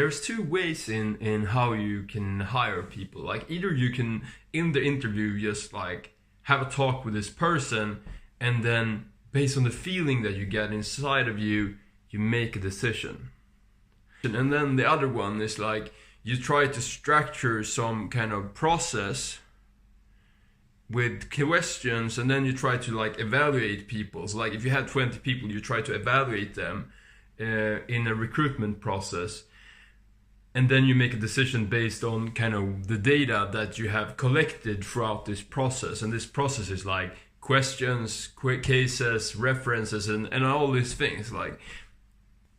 there's two ways in how you can hire people. Like either you can in the interview just like have a talk with this person, and then based on the feeling that you get inside of you, you make a decision. And then the other one is like you try to structure some kind of process with questions, and then you try to like evaluate people. So like if you had 20 people, you try to evaluate them in a recruitment process, and then you make a decision based on kind of the data that you have collected throughout this process. And this process is like questions, quick cases, references, and all these things. Like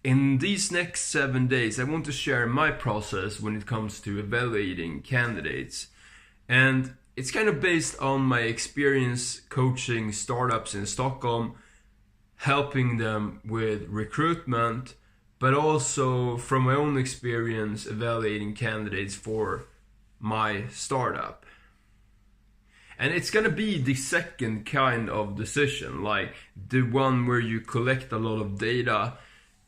in these next 7 days, I want to share my process when it comes to evaluating candidates. And it's kind of based on my experience coaching startups in Stockholm, helping them with recruitment, but also from my own experience evaluating candidates for my startup. And it's gonna be the second kind of decision, like the one where you collect a lot of data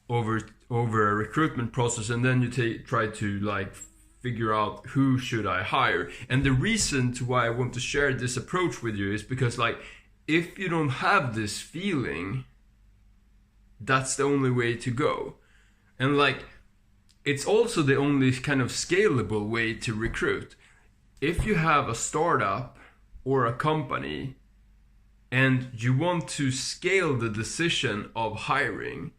over a recruitment process, and then you try to like figure out who should I hire. And the reason to why I want to share this approach with you is because like if you don't have this feeling, that's the only way to go. And like it's also the only kind of scalable way to recruit. If you have a startup or a company and you want to scale the decision of hiring,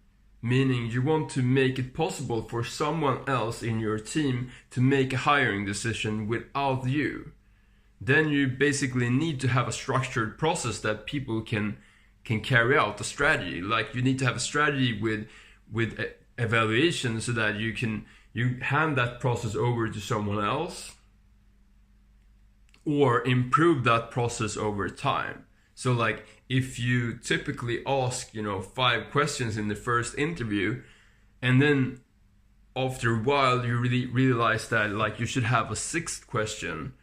meaning you want to make it possible for someone else in your team to make a hiring decision without you, then you basically need to have a structured process that people can carry out the strategy. Like you need to have a strategy with evaluation so that you hand that process over to someone else or improve that process over time. So like if you typically ask 5 questions in the first interview, and then after a while you really realize that like you should have a 6th question,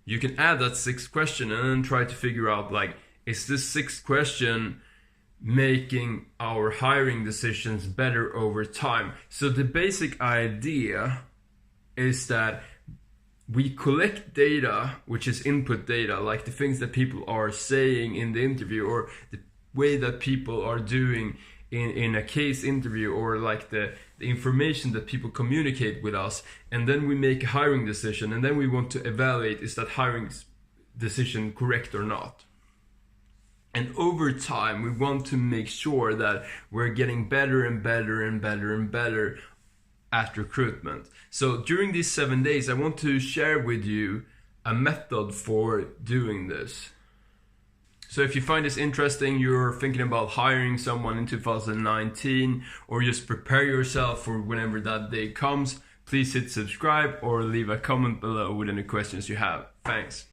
you can add that 6th question and then try to figure out like, is this 6th question making our hiring decisions better over time? So the basic idea is that we collect data, which is input data, like the things that people are saying in the interview, or the way that people are doing in a case interview, or like the information that people communicate with us. And then we make a hiring decision, and then we want to evaluate, is that hiring decision correct or not? And over time, we want to make sure that we're getting better and better and better and better at recruitment. So during these 7 days, I want to share with you a method for doing this. So if you find this interesting, you're thinking about hiring someone in 2019, or just prepare yourself for whenever that day comes, please hit subscribe or leave a comment below with any questions you have. Thanks.